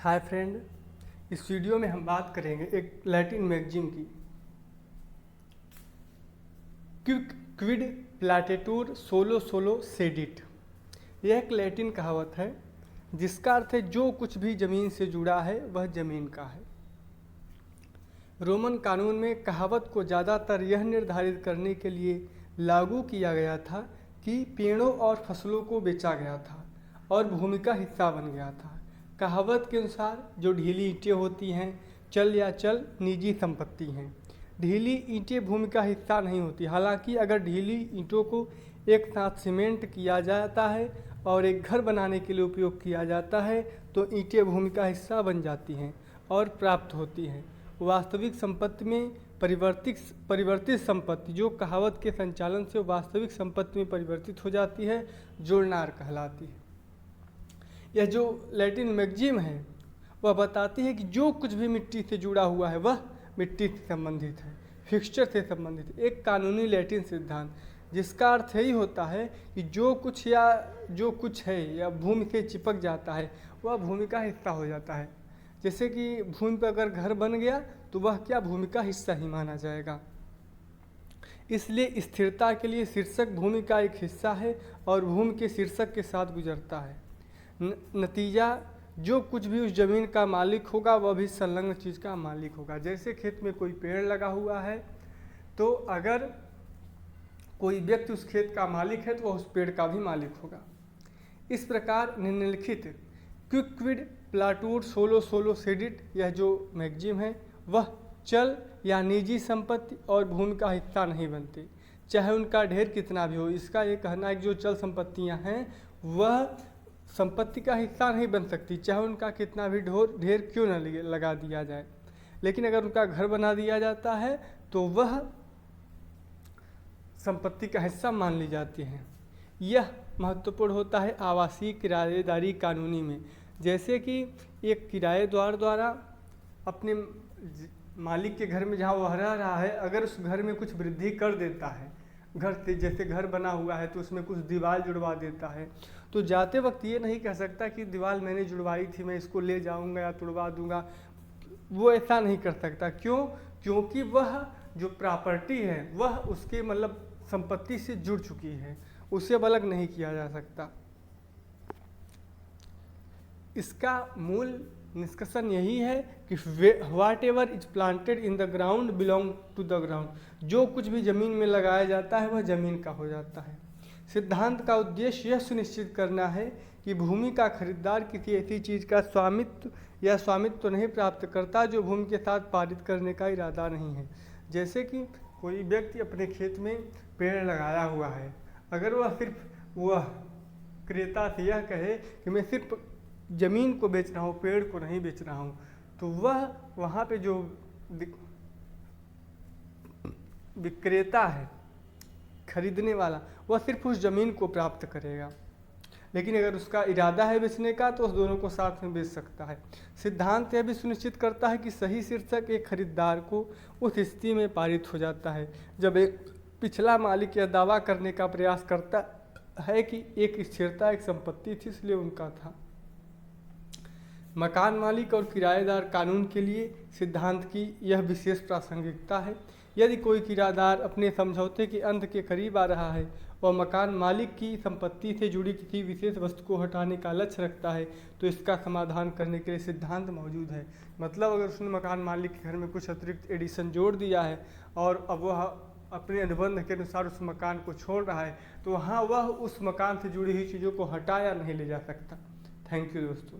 Hi friend, इस video में हम बात करेंगे एक लैटिन मैगजीम की। क्विड प्लाटेटूर सोलो सोलो सेडिट। यह एक लैटिन कहावत है जिसका अर्थ है जो कुछ भी ज़मीन से जुड़ा है वह ज़मीन का है। रोमन कानून में कहावत को ज़्यादातर यह निर्धारित करने के लिए लागू किया गया था कि पेड़ों और फसलों को बेचा गया था और भूमि का हिस्सा बन गया था। कहावत के अनुसार जो ढीली ईंटें होती हैं चल या चल निजी संपत्ति हैं। ढीली ईंटें भूमि का हिस्सा नहीं होती। हालांकि अगर ढीली ईंटों को एक साथ सीमेंट किया जाता है और एक घर बनाने के लिए उपयोग किया जाता है तो ईंटें भूमि का हिस्सा बन जाती हैं और प्राप्त होती हैं। वास्तविक संपत्ति में परिवर्तित संपत्ति जो कहावत के संचालन से वास्तविक संपत्ति में परिवर्तित हो जाती है जोड़नार कहलाती है। यह जो लैटिन मैगजीम है वह बताती है कि जो कुछ भी मिट्टी से जुड़ा हुआ है वह मिट्टी से संबंधित है, फिक्सचर से संबंधित। एक कानूनी लैटिन सिद्धांत जिसका अर्थ यही होता है कि जो कुछ है या भूमि से चिपक जाता है वह भूमि का हिस्सा हो जाता है। जैसे कि भूमि पर अगर घर बन गया तो वह क्या भूमि का हिस्सा ही माना जाएगा। इसलिए स्थिरता के लिए शीर्षक भूमि का एक हिस्सा है और भूमि के शीर्षक के साथ गुजरता है। नतीजा जो कुछ भी उस ज़मीन का मालिक होगा वह भी संलग्न चीज़ का मालिक होगा। जैसे खेत में कोई पेड़ लगा हुआ है तो अगर कोई व्यक्ति उस खेत का मालिक है तो वह उस पेड़ का भी मालिक होगा। इस प्रकार निम्नलिखित क्विड प्लाटूर सोलो सोलो सेडिट यह जो मैगजीम है वह चल या निजी संपत्ति और भूमि का हिस्सा नहीं बनते, चाहे उनका ढेर कितना भी हो। इसका ये कहना है कि जो चल संपत्तियां हैं वह संपत्ति का हिस्सा नहीं बन सकती, चाहे उनका कितना भी ढेर क्यों न लगा दिया जाए। लेकिन अगर उनका घर बना दिया जाता है तो वह संपत्ति का हिस्सा मान ली जाती है। यह महत्वपूर्ण होता है आवासीय किराएदारी कानूनी में। जैसे कि एक किराएदार द्वारा अपने मालिक के घर में जहाँ वह रह रहा है अगर उस घर में कुछ वृद्धि कर देता है, घर से जैसे घर बना हुआ है तो उसमें कुछ दीवार जुड़वा देता है, तो जाते वक्त ये नहीं कह सकता कि दीवार मैंने जुड़वाई थी मैं इसको ले जाऊंगा या तुड़वा दूंगा। वो ऐसा नहीं कर सकता। क्यों? क्योंकि वह जो प्रॉपर्टी है वह उसके मतलब संपत्ति से जुड़ चुकी है, उसे अब अलग नहीं किया जा सकता। इसका मूल निष्कर्षण यही है कि whatever is planted in the ground belong to the ground. जो कुछ भी ज़मीन में लगाया जाता है वह ज़मीन का हो जाता है। सिद्धांत का उद्देश्य यह सुनिश्चित करना है कि भूमि का खरीदार किसी ऐसी चीज़ का स्वामित्व नहीं प्राप्त करता जो भूमि के साथ पारित करने का इरादा नहीं है। जैसे कि कोई व्यक्ति अपने खेत में पेड़ लगाया हुआ है, अगर वह क्रेता से यह कहे कि मैं सिर्फ ज़मीन को बेच रहा हूँ पेड़ को नहीं बेच रहा हूँ, तो वह वहाँ पे जो विक्रेता है खरीदने वाला वह सिर्फ उस ज़मीन को प्राप्त करेगा। लेकिन अगर उसका इरादा है बेचने का तो उस दोनों को साथ में बेच सकता है। सिद्धांत यह भी सुनिश्चित करता है कि सही शीर्षक एक खरीदार को उस स्थिति में पारित हो जाता है जब एक पिछला मालिक यह दावा करने का प्रयास करता है कि एक स्थिरता एक संपत्ति थी इसलिए उनका था। मकान मालिक और किराएदार कानून के लिए सिद्धांत की यह विशेष प्रासंगिकता है। यदि कोई किराएदार अपने समझौते के अंत के करीब आ रहा है और मकान मालिक की संपत्ति से जुड़ी किसी विशेष वस्तु को हटाने का लक्ष्य रखता है तो इसका समाधान करने के लिए सिद्धांत मौजूद है। मतलब अगर उसने मकान मालिक के घर में कुछ अतिरिक्त एडिशन जोड़ दिया है और अब वह अपने अनुबंध के अनुसार उस मकान को छोड़ रहा है तो वहाँ वह उस मकान से जुड़ी हुई चीज़ों को हटाया नहीं ले जा सकता। थैंक यू दोस्तों।